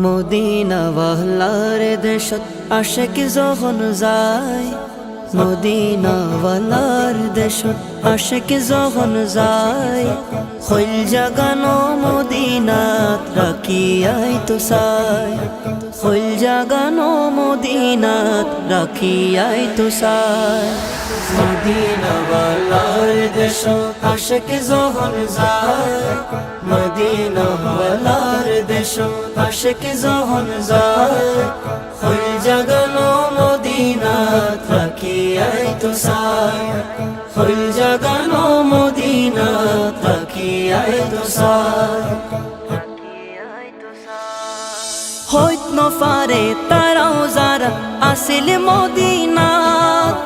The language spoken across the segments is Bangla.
মদিনা ওয়ালার দেশত আশেক যখন যায়, মদিনা ওয়ালার দেশত আশেক যখন যায়, খৈল জাগানো মদিনাত রাখিয়াই তো চাই, খৈল জাগানো মদিনাত রাখিয়াই তো চাই। মদিনা ওয়ালার দেশত আশেক যখন যায়, মদিনা ওয়ালার দেশত আশেক যখন যায়, খৈল জাগানো মদিনাত রাখিয়াই তো চাই, খৈল জাগানো মদিনাত রাখিয়াই তো চাই। হইত নফারে তারাও যারা আসিল মদিনাত,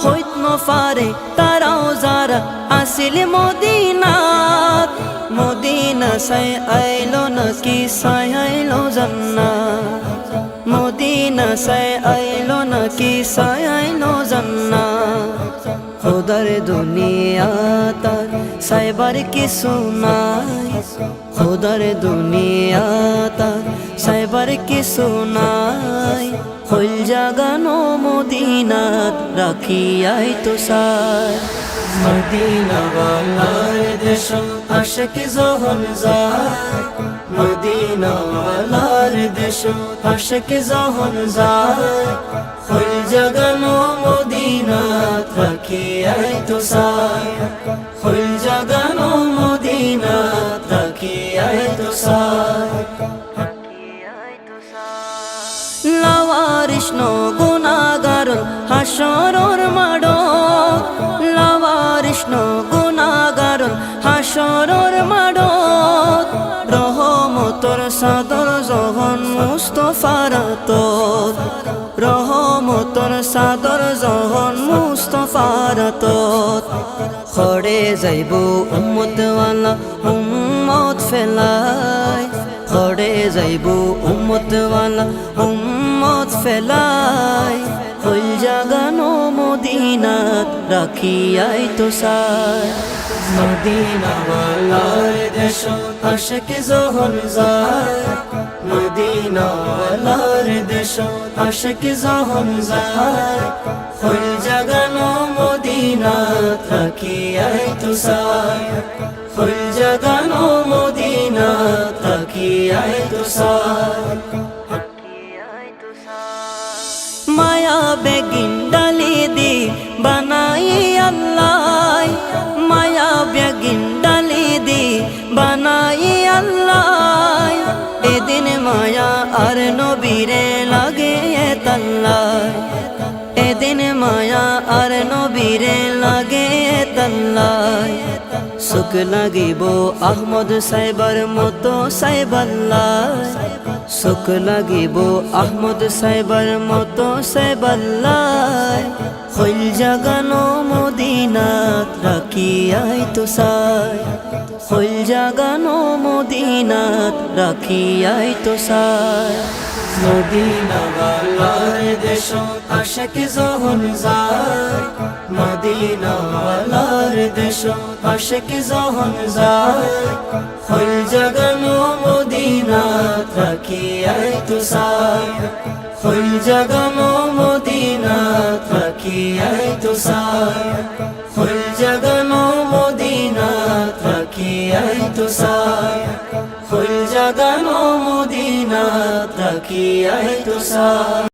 হইত নফারে তারাও যারা আসিল মদিনাত, মদিনা সাই আইলো নাকি সাই আইলো জান্নাত, মদিনা সাই আইলো নাকি সাই আইলো জান্নাত। খোদার দুনিয়া তার সাইবার কিছু নাই, খোদার দুনিয়া তার সাইবার কিছু নাই, খৈল জাগানো মদিনাত রাখিয়াই তো চাই। মদিনা ওয়ালার দেশত আশেক যখন যায়, মদিনা ওয়ালার দেশত আশেক যখন যায়, খৈল জাগানো মদিনাত রাখিয়াই তো চাই, খৈল জাগানো মদিনাত রাখিয়াই তো চাই। লাওয়ারিস ন গুনাহগার হাসরর মাডত, লাওয়ারিস ন গুনাহগার হাসরর মাডত, রহমতর সাদর যখন মুস্তফার হাতত, রহমতর সাদর যখন মুস্তফার হাতত, খড়ে যাইব উম্মতওয়ালা উম্মত ফেলাই, খড়ে যাইব উম্মতওয়ালা উম্মত ফেলাই, খৈল জাগানো মদিনাত রাখিয়াই তো চাই। মদিনা ওয়ালার দেশত আশেক যখন যায়, মদিনা ওয়ালার দেশত আশেক যখন যায়, খৈল জাগানো মদিনাত রাখিয়াই তো চাই, খৈল জাগানো মদিনাত রাখিয়াই তো চাই। মায়া বেগিন ডালি দি বানাই আল্লাহ, মায়া বেগিন ডালি দি বানাই আল্লাহ, এদিন মায়া আর নবীরে লাগে তাল্লাই, এদিন মায়া আর নবীরে লাগে তাল্লাই। সুখ লাগিব আহমদ সাইবার মতো সাইবাল্লাই, সুখ লাগিব আহমদ সাইবার মতো সাইবাল্লাই, খৈল জাগানো মদিনাত রাখিয়াই তো চাই, খৈল জাগানো মদিনাত রাখিয়াই তো চাই। মদিনা ওয়ালার দেশত আশেক যখন যায়, মদিনা ওয়ালার দেশত আশেক যখন যায়, খৈল জাগানো মদিনাত রাখিয়াই তো চাই, খৈল জাগানো মদিনাত রাখিয়াই তো চাই, খৈল জাগানো মদিনাত রাখিয়াই তো চাই, খৈল জাগানো মদিনাত রাখিয়াই তো চাই।